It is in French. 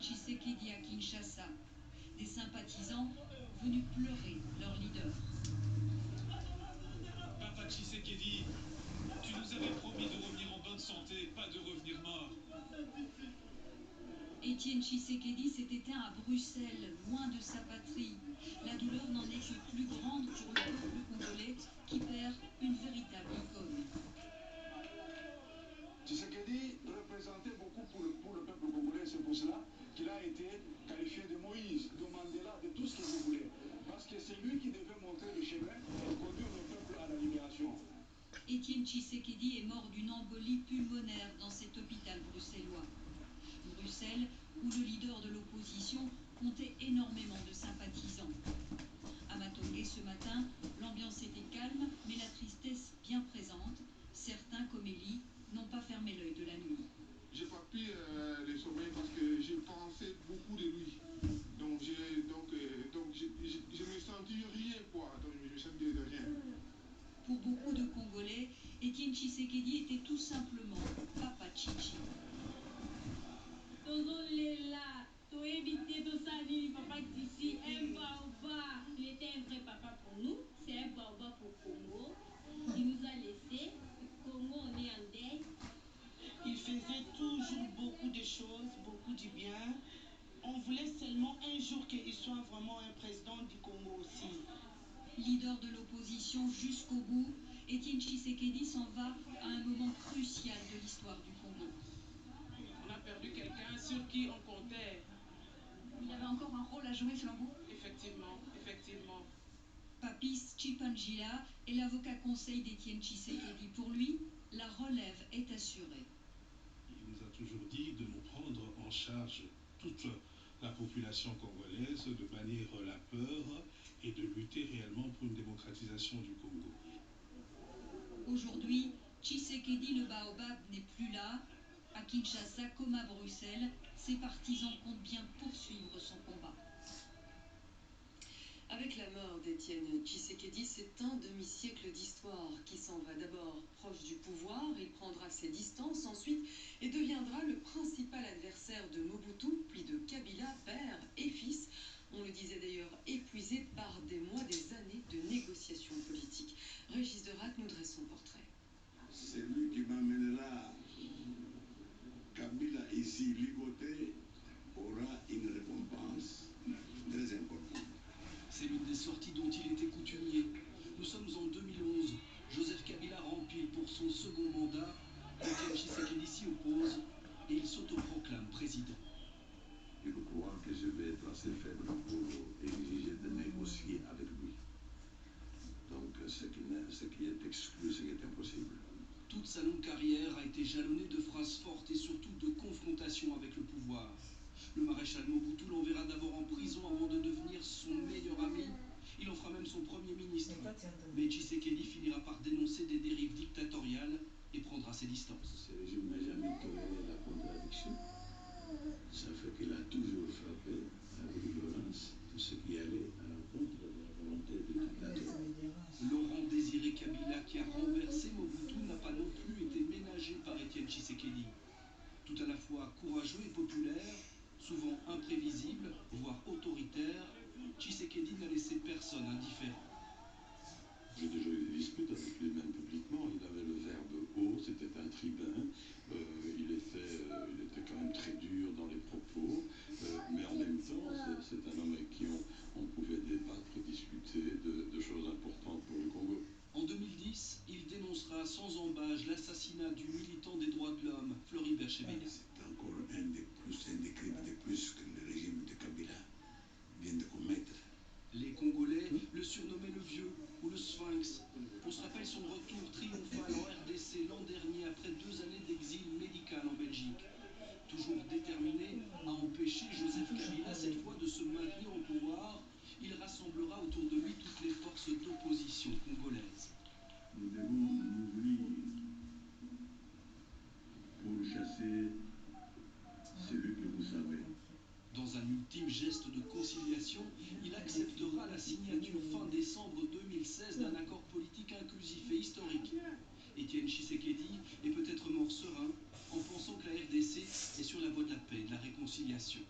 Tshisekedi à Kinshasa. Des sympathisants venus pleurer leur leader. Papa Tshisekedi, tu nous avais promis de revenir en bonne santé, pas de revenir mort. Étienne Tshisekedi s'est éteint à Bruxelles, loin de sa patrie. La douleur n'en est que plus grande pour le peuple congolais qui perd une véritable icône. Tshisekedi représentait beaucoup pour le peuple congolais, c'est pour cela qu'il a été qualifié de Moïse, de Mandela, de tout ce que vous voulez. Parce que c'est lui qui devait montrer le chemin et conduire le peuple à la libération. Étienne Tshisekedi est mort d'une embolie pulmonaire dans cet hôpital bruxellois. Bruxelles, où le leader de l'opposition comptait énormément de sympathisants. À Matongé ce matin, l'ambiance était calme, mais la tristesse bien présente. Certains, comme Élie, n'ont pas fermé l'œil de la nuit. J'ai pas pu les sommeil parce que j'ai pensé beaucoup de lui. Donc je me sentis rien quoi. Donc je me sentais de rien. Pour beaucoup de Congolais, Étienne Tshisekedi était tout simplement Papa Chichi. Il était un vrai papa pour nous, c'est un baobab pour Congo. Il nous a laissés. Congo, on est en deuil. Il faisait toujours beaucoup de choses, beaucoup du bien. On voulait seulement un jour qu'il soit vraiment un président du Congo aussi. Leader de l'opposition jusqu'au bout, Étienne Tshisekedi s'en va à un moment crucial de l'histoire du Congo. On a perdu quelqu'un sur qui on comptait. Il avait encore un rôle à jouer selon vous? Effectivement, effectivement. Papis Tshipangila est l'avocat conseil d'Étienne Tshisekedi. Pour lui, la relève est assurée. Il nous a toujours dit de nous prendre en charge toute la population congolaise, de bannir la peur et de lutter réellement pour une démocratisation du Congo. Aujourd'hui, Tshisekedi le baobab n'est plus là. À Kinshasa comme à Bruxelles, ses partisans comptent bien poursuivre son combat. Avec la mort d'Étienne Tshisekedi, c'est un demi-siècle d'histoire qui s'en va. D'abord proche du pouvoir, il prendra ses distances ensuite et deviendra le principal adversaire de Mobutu, puis de Kabila, père et fils. On le disait d'ailleurs épuisé par des mois, des années de négociations politiques. Régis Derac nous dresse son portrait. C'est lui qui m'amènera Kabila ici ligoté aura une récompense très importante. C'est l'une des sorties dont il était coutumier. Nous sommes en 2011. Joseph Kabila remplit pour son second mandat. Étienne Tshisekedi s'y oppose et il s'autoproclame président. Je crois que je vais être assez faible pour exiger de négocier avec lui. Donc ce qui est exclu, ce qui est impossible. Toute sa longue carrière a été jalonnée de phrases fortes et surtout de confrontations avec le pouvoir. Le maréchal Mobutu l'enverra d'abord en prison avant de devenir son meilleur ami. Il en fera même son premier ministre. Mais Tshisekedi finira par dénoncer des dérives dictatoriales et prendra ses distances. Ce régime n'a jamais toléré la contradiction. Ça fait qu'il a toujours frappé avec violence tout ce qui allait à l'encontre de la volonté du dictateur. Laurent Désiré Kabila, qui a renversé Mobutu, n'a pas non plus été ménagé par Étienne Tshisekedi. Tout à la fois courageux et populaire, souvent imprévisible, voire autoritaire, Tshisekedi n'a laissé personne indifférent. J'ai déjà eu des disputes avec lui, même publiquement. Il avait le verbe haut, c'était un tribun. Il était quand même très dur dans les propos. Mais en même temps, c'est un homme avec qui on pouvait débattre, discuter de choses importantes pour le Congo. En 2010, il dénoncera sans embâche l'assassinat du militant des droits de l'homme, Floribert Chebeya. C'est encore un des crimes de plus que le régime de Kabila vient de commettre. Les Congolais le surnommaient le Vieux ou le Sphinx. On se rappelle son retour triomphal en RDC l'an dernier après 2 années d'exil médical en Belgique. Toujours déterminé à empêcher Joseph Kabila cette fois de se maintenir au pouvoir, il rassemblera autour de lui toutes les forces d'opposition congolaises. Nous devons nous unir pour chasser celui que vous savez. Dans un ultime geste de conciliation, il acceptera la signature fin décembre 2016 d'un accord politique inclusif et historique. Étienne Tshisekedi est peut-être mort serein en pensant que la RDC est sur la voie de la paix et de la réconciliation.